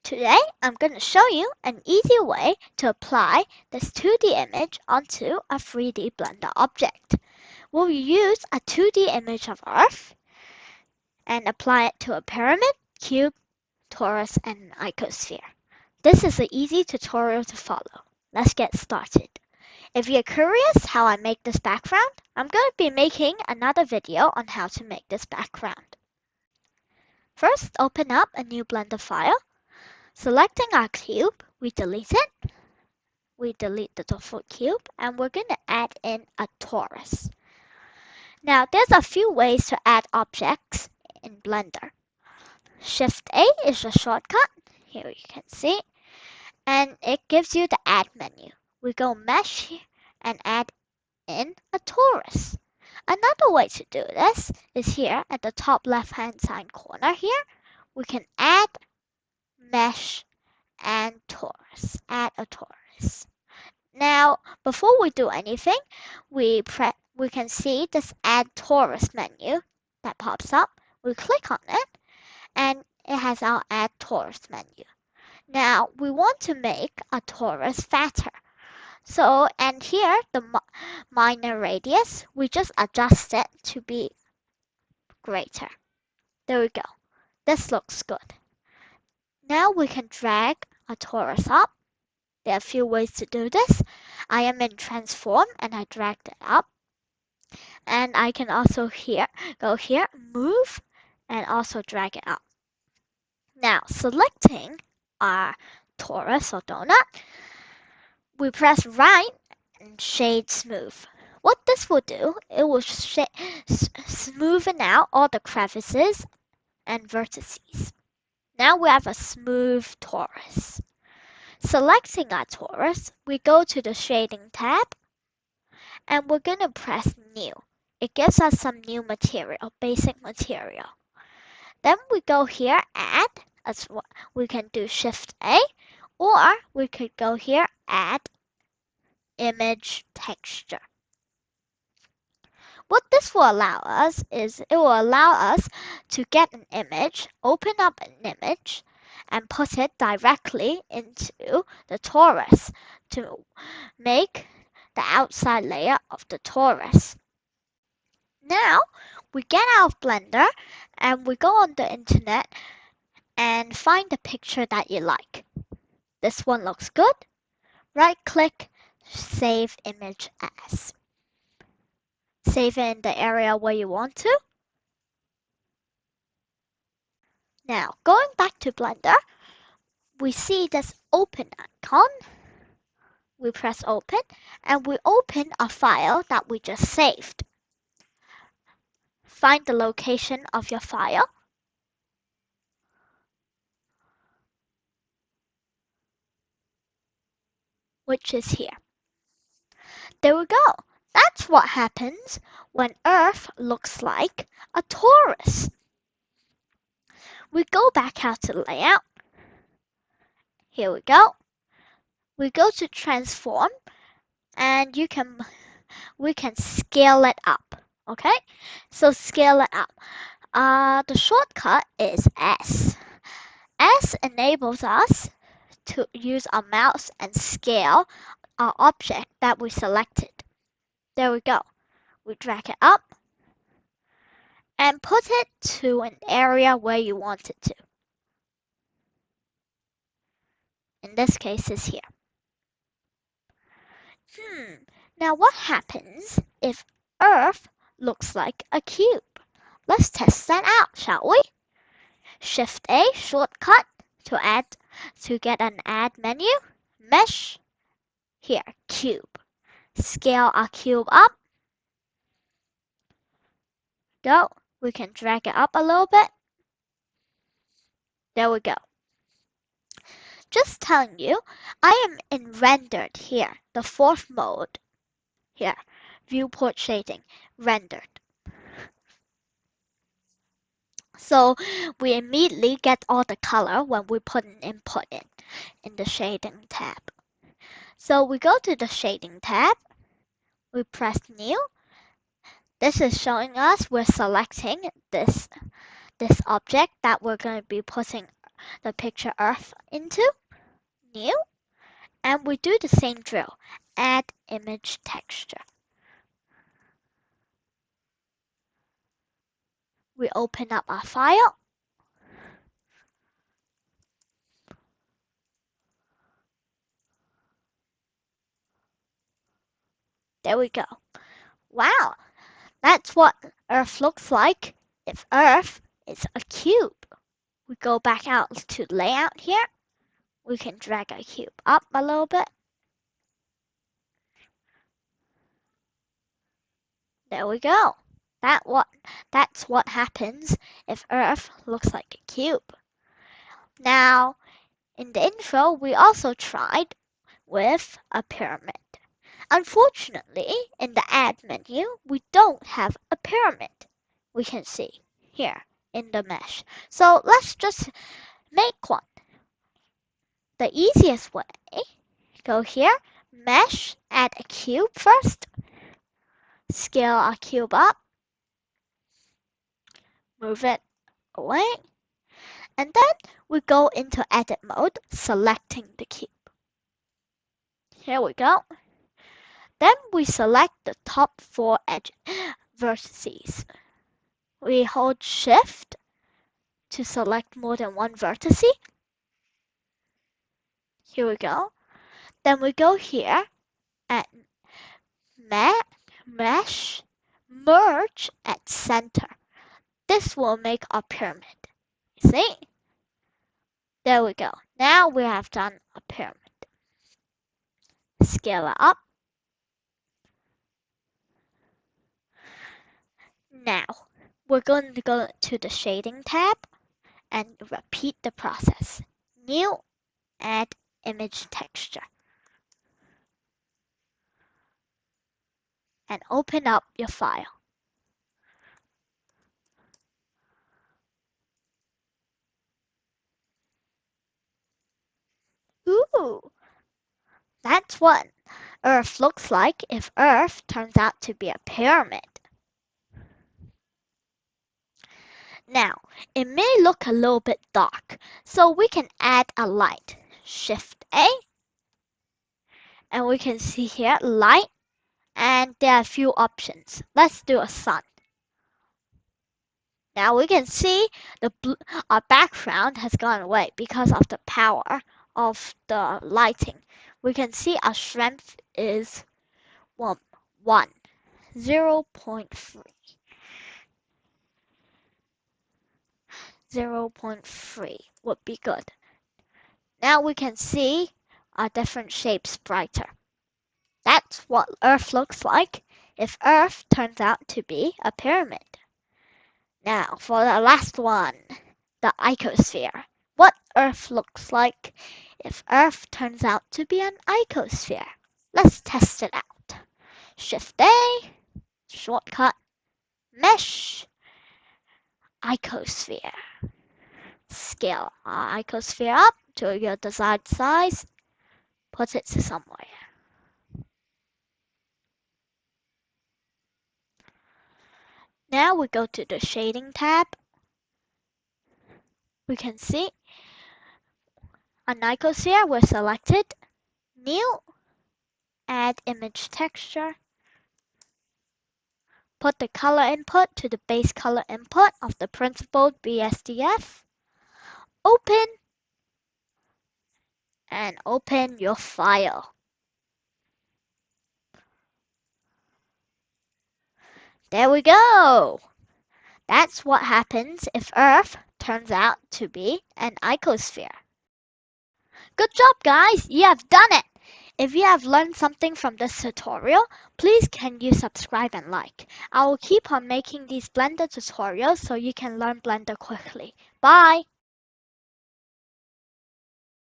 Today, I'm going to show you an easy way to apply this 2D image onto a 3D Blender object. We'll use a 2D image of Earth and apply it to a pyramid, cube, torus, and an icosphere. This is an easy tutorial to follow. Let's get started. If you're curious how I make this background, I'm going to be making another video on how to make this background. First, open up a new Blender file. Selecting our cube, we delete it. We delete the default cube, and we're going to add in a torus. Now, there's a few ways to add objects in Blender. Shift A is a shortcut. Here you can see. And it gives you the add menu. We go mesh and add in a torus. Another way to do this is here at the top left-hand side corner here. We can add mesh and torus. Add a torus. Now, before we do anything, we can see this add torus menu that pops up. We click on it, and it has our add torus menu. Now, we want to make a torus fatter. So, and here, the minor radius, we just adjust it to be greater. There we go. This looks good. Now we can drag a torus up. There are a few ways to do this. I am in transform and I dragged it up. And I can also go here, move, and also drag it up. Now, selecting our torus or donut, we press right and shade smooth. What this will do, it will smoothen out all the crevices and vertices. Now we have a smooth torus. Selecting our torus, we go to the shading tab and we're going to press new. It gives us some new material, basic material. Then we go here, add, as well. We can do shift A, or we could go here, add image texture. What this will allow us is it will allow us to get an image, open up an image, and put it directly into the torus to make the outside layer of the torus. Now we get out of Blender and we go on the internet and find the picture that you like. This one looks good. Right click, save image as. Save it in the area where you want to. Now, going back to Blender, we see this open icon. We press open and we open a file that we just saved. Find the location of your file. Which is here. There we go. That's what happens when Earth looks like a torus. We go back out to layout. Here we go. We go to transform and we can scale it up. Okay? So scale it up. The shortcut is S. S enables us to use our mouse and scale our object that we selected. There we go. We drag it up and put it to an area where you want it to. In this case, it's here. Now what happens if Earth looks like a cube? Let's test that out, shall we? Shift A, shortcut to get an add menu. Mesh. Here, cube. Scale our cube up. Go. We can drag it up a little bit. There we go. Just telling you, I am in rendered here, the fourth mode. Here, viewport shading, rendered. So we immediately get all the color when we put an input in the shading tab. So we go to the shading tab, we press new. This is showing us we're selecting this object that we're going to be putting the picture Earth into New, and we do the same drill. Add image texture. We open up our file. There we go. Wow, that's what Earth looks like if Earth is a cube. We go back out to layout here. We can drag our cube up a little bit. There we go. That's what happens if Earth looks like a cube. Now, in the intro, we also tried with a pyramid. Unfortunately, in the add menu, we don't have a pyramid. We can see here in the mesh. So let's just make one. The easiest way, go here, mesh, add a cube first, scale our cube up, move it away, and then we go into edit mode, selecting the cube. Here we go. Then we select the top 4 vertices. We hold shift to select more than one vertex. Here we go. Then we go here at mesh, merge at center. This will make our pyramid. You see? There we go. Now we have done a pyramid. Scale it up. Now we're going to go to the shading tab and repeat the process. New, add image texture. And open up your file. Ooh, that's what Earth looks like if Earth turns out to be a pyramid. Now, it may look a little bit dark, so we can add a light. Shift A, and we can see here light, and there are a few options. Let's do a sun. Now we can see our background has gone away because of the power of the lighting. We can see our strength is 1, 0.3. 0.3 would be good. Now we can see our different shapes brighter. That's what Earth looks like if Earth turns out to be a pyramid. Now for the last one, the icosphere. What Earth looks like if Earth turns out to be an icosphere. Let's test it out. Shift A, shortcut, mesh, icosphere. Scale our icosphere up to your desired size. Put it somewhere. Now we go to the shading tab. We can see an icosphere was selected. New, add image texture. Put the color input to the base color input of the principled BSDF. Open, and open your file. There we go. That's what happens if Earth turns out to be an icosphere. Good job, guys! You have done it! If you have learned something from this tutorial, please can you subscribe and like. I will keep on making these Blender tutorials so you can learn Blender quickly. Bye!